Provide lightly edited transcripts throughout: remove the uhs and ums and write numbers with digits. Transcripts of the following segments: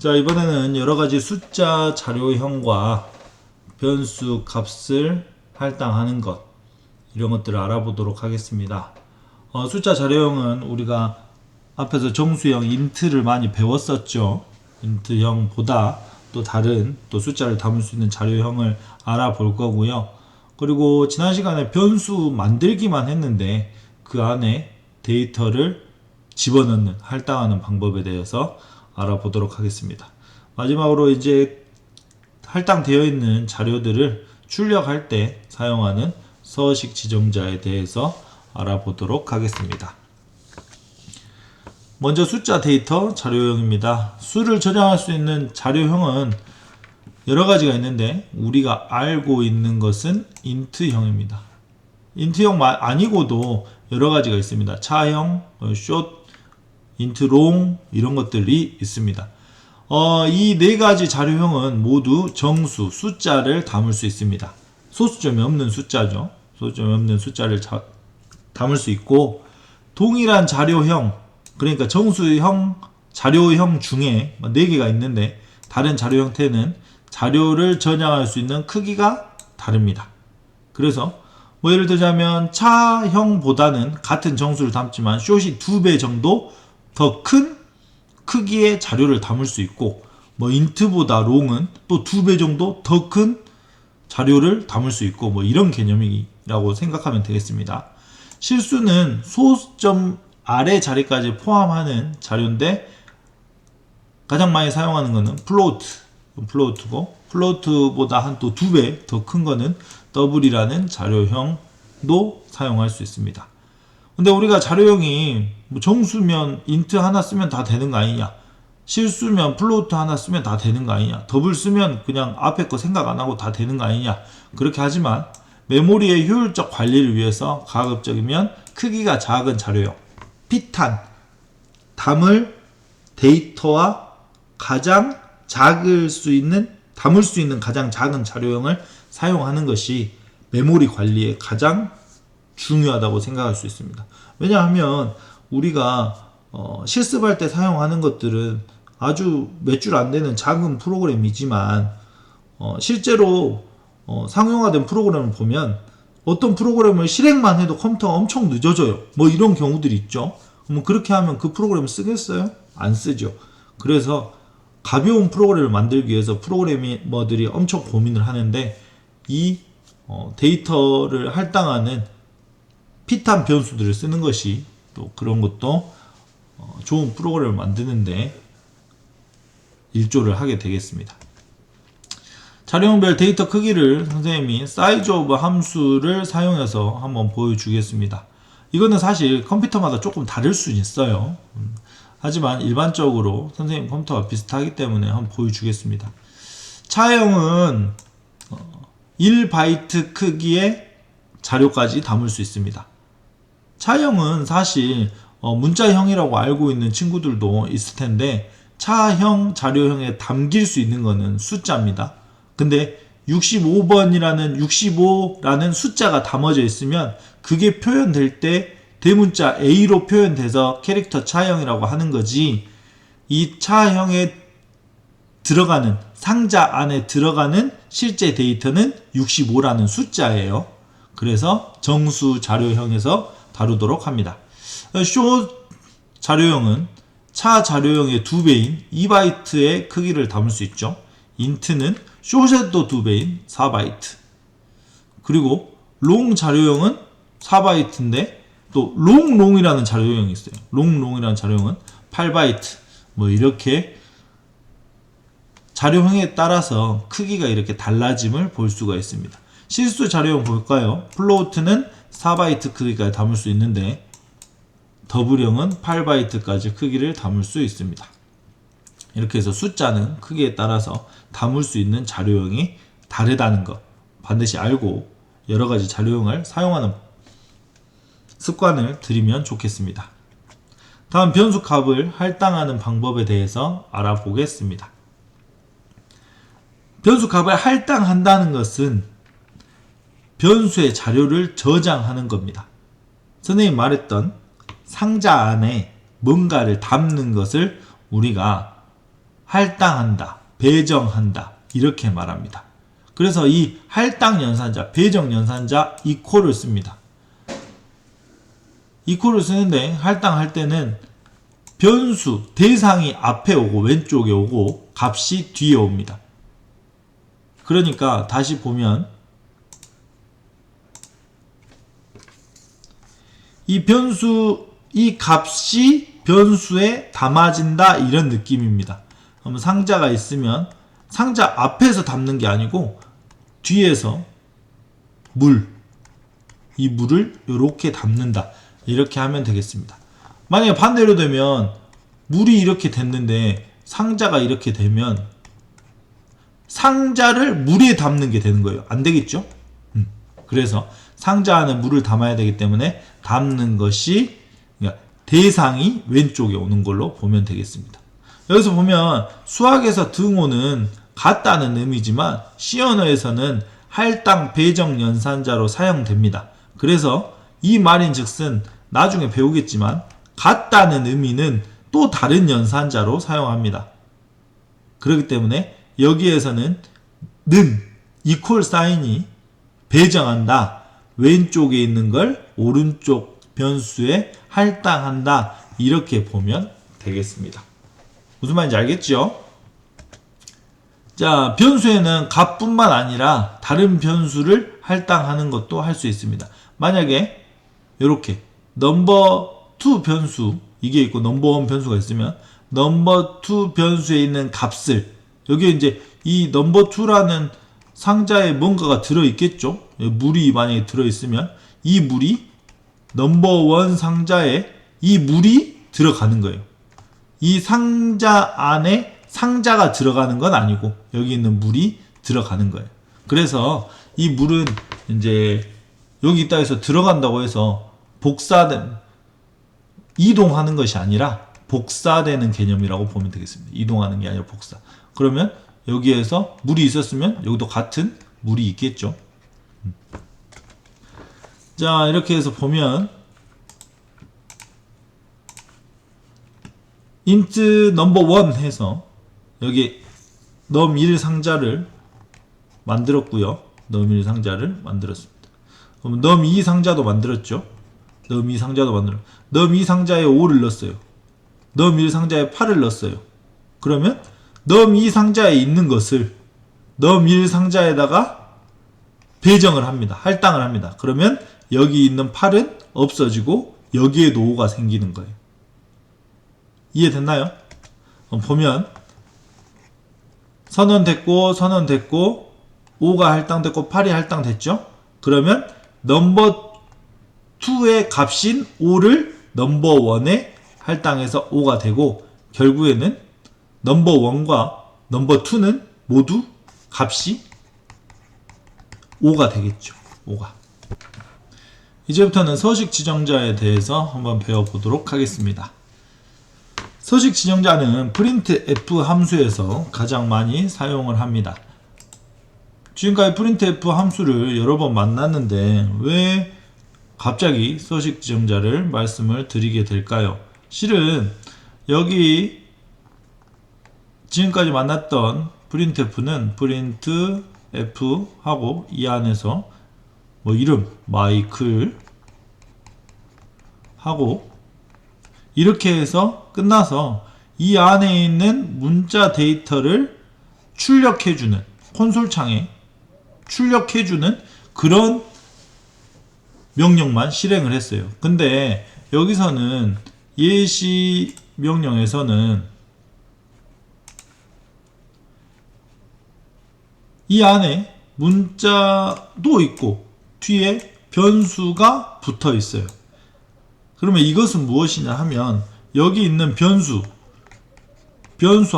자, 이번에는 여러가지 숫자 자료형과 변수 값을 할당하는 것, 이런 것들을 알아보도록 하겠습니다. 숫자 자료형은 우리가 앞에서 정수형 인트를 많이 배웠었죠. 인트형보다 또 다른 또 숫자를 담을 수 있는 자료형을 알아볼 거고요. 그리고 지난 시간에 변수 만들기만 했는데 그 안에 데이터를 집어넣는, 할당하는 방법에 대해서 알아보도록 하겠습니다. 마지막으로 이제 할당되어 있는 자료들을 출력할 때 사용하는 서식 지정자에 대해서 알아보도록 하겠습니다. 먼저 숫자 데이터 자료형입니다. 수를 저장할 수 있는 자료형은 여러 가지가 있는데 우리가 알고 있는 것은 인트형입니다. 인트형 아니고도 여러 가지가 있습니다. 차형, 숏, 인트롱 이런 것들이 있습니다. 이 네 가지 자료형은 모두 정수, 숫자를 담을 수 있습니다. 소수점이 없는 숫자죠. 소수점이 없는 숫자를 담을 수 있고, 동일한 자료형, 그러니까 정수형, 자료형 중에 4개가 있는데 다른 자료 형태는 자료를 저장할 수 있는 크기가 다릅니다. 그래서 예를 들자면 차형보다는 같은 정수를 담지만 숏이 2배 정도 더 큰 크기의 자료를 담을 수 있고, 인트보다 롱은 또 2배 정도 더 큰 자료를 담을 수 있고, 이런 개념이라고 생각하면 되겠습니다. 실수는 소수점 아래 자리까지 포함하는 자료인데 가장 많이 사용하는 것은 플로우트고, 플로우트보다 한 또 2배 더 큰 거는 더블이라는 자료형도 사용할 수 있습니다. 근데 우리가 자료형이 정수면 인트 하나 쓰면 다 되는 거 아니냐, 실수면 플로우트 하나 쓰면 다 되는 거 아니냐, 더블 쓰면 그냥 앞에 거 생각 안 하고 다 되는 거 아니냐, 그렇게 하지만 메모리의 효율적 관리를 위해서 가급적이면 크기가 작은 자료형, 피탄, 담을 데이터와 가장 담을 수 있는 가장 작은 자료형을 사용하는 것이 메모리 관리에 가장 중요하다고 생각할 수 있습니다. 왜냐하면 우리가 실습할 때 사용하는 것들은 아주 몇 줄 안 되는 작은 프로그램이지만 실제로 상용화된 프로그램을 보면 어떤 프로그램을 실행만 해도 컴퓨터가 엄청 늦어져요. 이런 경우들이 있죠. 그렇게 하면 그 프로그램을 쓰겠어요? 안 쓰죠. 그래서 가벼운 프로그램을 만들기 위해서 프로그래머들이 엄청 고민을 하는데, 이 데이터를 할당하는 피탄 변수들을 쓰는 것이 또 그런 것도 좋은 프로그램을 만드는데 일조를 하게 되겠습니다. 자료형별 데이터 크기를 선생님이 size of 함수를 사용해서 한번 보여주겠습니다. 이거는 사실 컴퓨터마다 조금 다를 수 있어요. 하지만 일반적으로 선생님 컴퓨터가 비슷하기 때문에 한번 보여주겠습니다. 차형은 1바이트 크기의 자료까지 담을 수 있습니다. 차형은 사실 문자형이라고 알고 있는 친구들도 있을 텐데, 차형 자료형에 담길 수 있는 것은 숫자입니다. 근데 65라는 숫자가 담아져 있으면 그게 표현될 때 대문자 A로 표현돼서 캐릭터 차형이라고 하는 거지, 이 차형에 들어가는 상자 안에 들어가는 실제 데이터는 65라는 숫자예요. 그래서 정수 자료형에서 다루도록 합니다. 숏 자료형은 차 자료형의 2배인 2바이트의 크기를 담을 수 있죠. 인트는 숏의 또 2배인 4바이트. 그리고 롱 자료형은 4바이트인데 또 롱이라는 자료형이 있어요. 롱이라는 자료형은 8바이트. 이렇게 자료형에 따라서 크기가 이렇게 달라짐을 볼 수가 있습니다. 실수 자료형 볼까요? 플로우트는 4바이트 크기까지 담을 수 있는데 더블형은 8바이트까지 크기를 담을 수 있습니다. 이렇게 해서 숫자는 크기에 따라서 담을 수 있는 자료형이 다르다는 것 반드시 알고 여러가지 자료형을 사용하는 습관을 들이면 좋겠습니다. 다음 변수 값을 할당하는 방법에 대해서 알아보겠습니다. 변수 값을 할당한다는 것은 변수의 자료를 저장하는 겁니다. 선생님이 말했던 상자 안에 뭔가를 담는 것을 우리가 할당한다, 배정한다 이렇게 말합니다. 그래서 이 할당 연산자, 배정 연산자 이퀄을 씁니다. 이퀄을 쓰는데 할당할 때는 변수, 대상이 앞에 오고 왼쪽에 오고 값이 뒤에 옵니다. 그러니까 다시 보면 이 변수, 이 값이 변수에 담아진다 이런 느낌입니다. 그럼 상자가 있으면 상자 앞에서 담는 게 아니고 뒤에서 이 물을 이렇게 담는다 이렇게 하면 되겠습니다. 만약에 반대로 되면 물이 이렇게 됐는데 상자가 이렇게 되면 상자를 물에 담는 게 되는 거예요. 안 되겠죠? 그래서 상자 안에 물을 담아야 되기 때문에 담는 것이, 그러니까 대상이 왼쪽에 오는 걸로 보면 되겠습니다. 여기서 보면 수학에서 등호는 같다는 의미지만 C 언어에서는 할당 배정 연산자로 사용됩니다. 그래서 이 말인즉슨 나중에 배우겠지만 같다는 의미는 또 다른 연산자로 사용합니다. 그렇기 때문에 여기에서는 이퀄 사인이 배정한다, 왼쪽에 있는 걸 오른쪽 변수에 할당한다 이렇게 보면 되겠습니다. 무슨 말인지 알겠죠? 자, 변수에는 값뿐만 아니라 다른 변수를 할당하는 것도 할 수 있습니다. 만약에 이렇게 넘버2 변수 이게 있고 넘버1 변수가 있으면 넘버2 변수에 있는 값을 여기에 이제 이 넘버2라는 상자에 뭔가가 들어있겠죠. 물이 만약에 들어있으면 이 물이 넘버1 상자에 이 물이 들어가는 거예요. 이 상자 안에 상자가 들어가는 건 아니고 여기 있는 물이 들어가는 거예요. 그래서 이 물은 이제 여기 있다 해서 들어간다고 해서 이동하는 것이 아니라 복사되는 개념이라고 보면 되겠습니다. 이동하는 게 아니라 복사. 그러면 여기에서 물이 있었으면 여기도 같은 물이 있겠죠. 자, 이렇게 해서 보면 int 넘버1 해서 여기 num1 상자를 만들었고요. num1 상자를 만들었습니다. 그럼 num2 상자도 만들었죠. num2 상자도 num2 상자에 5를 넣었어요. num1 상자에 8을 넣었어요. 그러면 num2 상자에 있는 것을 num1 상자에다가 배정을 합니다. 할당을 합니다. 그러면 여기 있는 8은 없어지고 여기에도 5가 생기는 거예요. 이해됐나요? 보면 선언됐고 5가 할당됐고 8이 할당됐죠? 그러면 넘버2의 값인 5를 넘버1에 할당해서 5가 되고 결국에는 넘버1과 넘버2는 모두 값이 5가 되겠죠. 5가. 이제부터는 서식 지정자에 대해서 한번 배워보도록 하겠습니다. 서식 지정자는 printf 함수에서 가장 많이 사용을 합니다. 지금까지 printf 함수를 여러 번 만났는데 왜 갑자기 서식 지정자를 말씀을 드리게 될까요? 실은 여기 지금까지 만났던 printf는 printf 하고 이 안에서 뭐 이름 마이클 하고 이렇게 해서 끝나서 이 안에 있는 문자 데이터를 출력해주는 콘솔 창에 출력해주는 그런 명령만 실행을 했어요. 근데 여기서는 예시 명령에서는 이 안에 문자도 있고 뒤에 변수가 붙어 있어요. 그러면 이것은 무엇이냐 하면 여기 있는 변수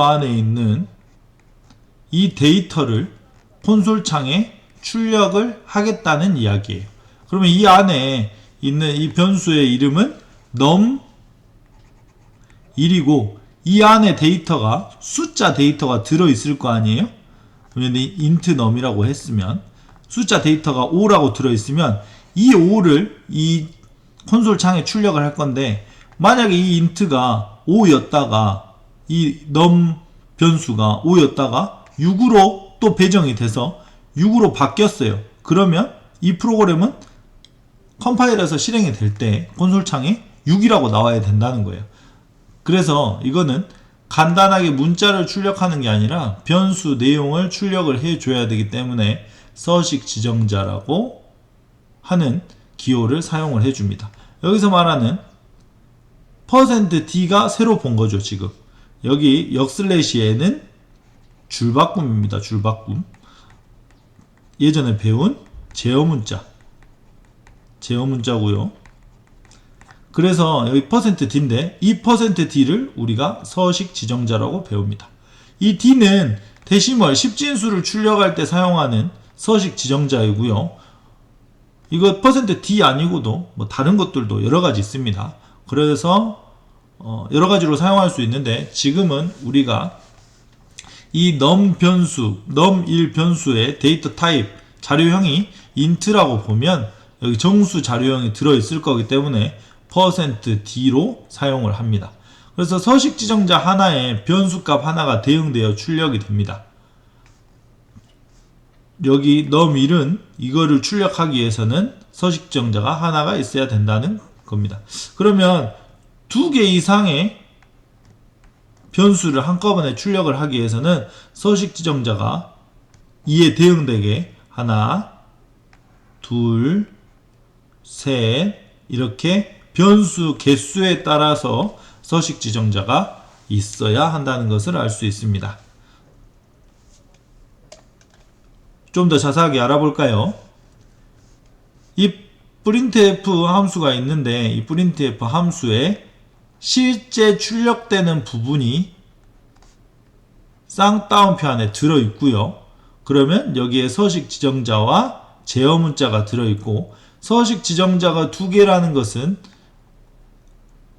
안에 있는 이 데이터를 콘솔 창에 출력을 하겠다는 이야기예요. 그러면 이 안에 있는 이 변수의 이름은 num1이고 이 안에 데이터가 숫자 데이터가 들어있을 거 아니에요? 그러면 int num이라고 했으면 숫자 데이터가 5라고 들어있으면 이 5를 이 콘솔 창에 출력을 할 건데 만약에 이 int가 5였다가 이 num 변수가 5였다가 6으로 또 배정이 돼서 6으로 바뀌었어요. 그러면 이 프로그램은 컴파일해서 실행이 될 때 콘솔창에 6이라고 나와야 된다는 거예요. 그래서 이거는 간단하게 문자를 출력하는 게 아니라 변수 내용을 출력을 해줘야 되기 때문에 서식 지정자라고 하는 기호를 사용을 해줍니다. 여기서 말하는 %d가 새로 본 거죠. 지금 여기 역슬래시에는 줄바꿈입니다. 줄바꿈. 예전에 배운 제어문자고요. 그래서 여기 %d인데 이 %d를 우리가 서식 지정자라고 배웁니다. 이 d는 데시멀 10진수를 출력할 때 사용하는 서식 지정자이고요. 이거 %d 아니고도 뭐 다른 것들도 여러 가지 있습니다. 그래서 여러 가지로 사용할 수 있는데 지금은 우리가 이 num 변수, num1 변수의 데이터 타입 자료형이 int라고 보면 여기 정수 자료형이 들어있을 거기 때문에 %d로 사용을 합니다. 그래서 서식 지정자 하나에 변수값 하나가 대응되어 출력이 됩니다. 여기 num1은 이거를 출력하기 위해서는 서식 지정자가 하나가 있어야 된다는 겁니다. 그러면 2개 이상의 변수를 한꺼번에 출력을 하기 위해서는 서식 지정자가 이에 대응되게 하나, 둘, 셋 이렇게 변수 개수에 따라서 서식 지정자가 있어야 한다는 것을 알 수 있습니다. 좀 더 자세하게 알아볼까요? 이 printf 함수가 있는데 이 printf 함수에 실제 출력되는 부분이 쌍따옴표 안에 들어있고요. 그러면 여기에 서식 지정자와 제어 문자가 들어있고 서식 지정자가 2개라는 것은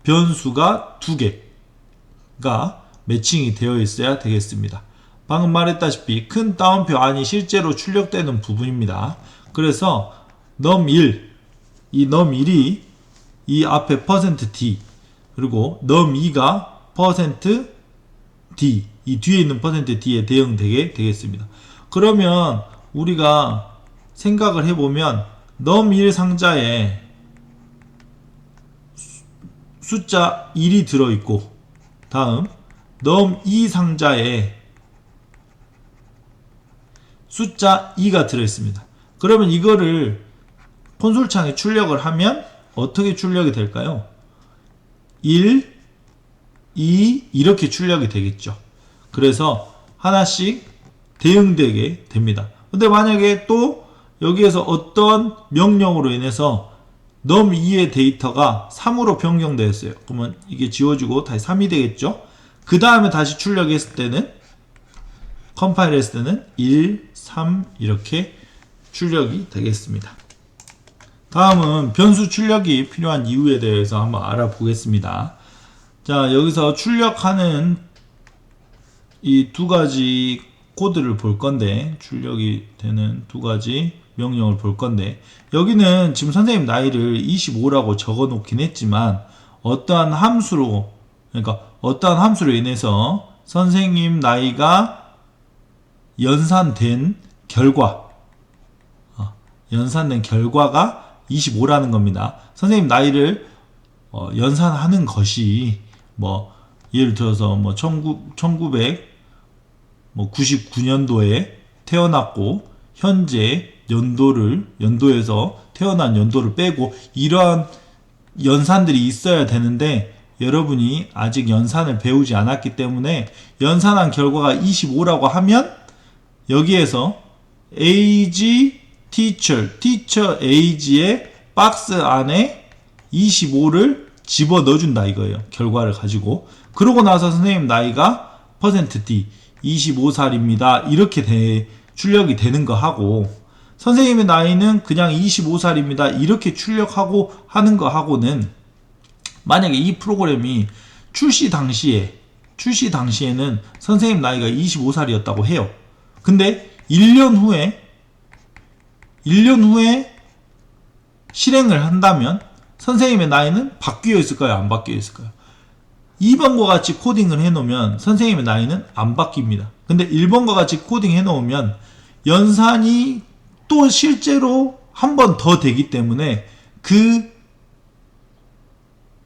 변수가 2개가 매칭이 되어 있어야 되겠습니다. 방금 말했다시피 큰 따옴표 안이 실제로 출력되는 부분입니다. 그래서 num1 이 num1이 이 앞에 %d 그리고 num2가 %d 이 뒤에 있는 %d에 대응되게 되겠습니다. 그러면 우리가 생각을 해보면 num1 상자에 숫자 1이 들어있고 다음 num2 상자에 숫자 2가 들어있습니다. 그러면 이거를 콘솔창에 출력을 하면 어떻게 출력이 될까요? 1, 2 이렇게 출력이 되겠죠. 그래서 하나씩 대응되게 됩니다. 근데 만약에 또 여기에서 어떤 명령으로 인해서 num2의 데이터가 3으로 변경되었어요. 그러면 이게 지워지고 다시 3이 되겠죠. 그 다음에 다시 출력했을 때는 컴파일 했을 때는 1, 3 이렇게 출력이 되겠습니다. 다음은 변수 출력이 필요한 이유에 대해서 한번 알아보겠습니다. 자, 여기서 출력하는 이 2가지 코드를 볼 건데 출력이 되는 2가지 명령을 볼 건데 여기는 지금 선생님 나이를 25라고 적어 놓긴 했지만 어떠한 함수로 인해서 선생님 나이가 연산된 결과가 25라는 겁니다. 선생님 나이를 연산하는 것이 뭐 예를 들어서 뭐 1999년도에 태어났고 현재 연도에서 태어난 연도를 빼고 이러한 연산들이 있어야 되는데 여러분이 아직 연산을 배우지 않았기 때문에 연산한 결과가 25라고 하면 여기에서 age teacher age의 박스 안에 25를 집어 넣어준다 이거예요. 결과를 가지고. 그러고 나서 선생님 나이가 %d 25살입니다. 이렇게 출력이 되는 거 하고 선생님의 나이는 그냥 25살입니다. 이렇게 출력하고 하는 거 하고는 만약에 이 프로그램이 출시 당시에는 선생님 나이가 25살이었다고 해요. 근데 1년 후에 실행을 한다면 선생님의 나이는 바뀌어 있을까요? 안 바뀌어 있을까요? 2번과 같이 코딩을 해놓으면 선생님의 나이는 안 바뀝니다. 근데 1번과 같이 코딩 해놓으면 연산이 또 실제로 한 번 더 되기 때문에 그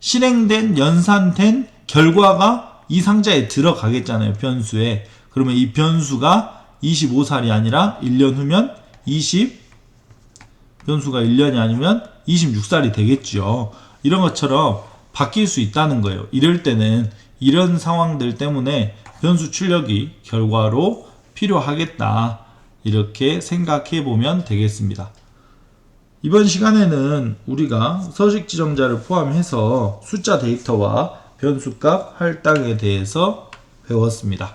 실행된 연산된 결과가 이 상자에 들어가겠잖아요. 변수에. 그러면 이 변수가 25살이 아니라 1년 후면 변수가 1년이 아니면 26살이 되겠죠. 이런 것처럼 바뀔 수 있다는 거예요. 이럴 때는 이런 상황들 때문에 변수 출력이 결과로 필요하겠다. 이렇게 생각해 보면 되겠습니다. 이번 시간에는 우리가 서식 지정자를 포함해서 숫자 데이터와 변수값 할당에 대해서 배웠습니다.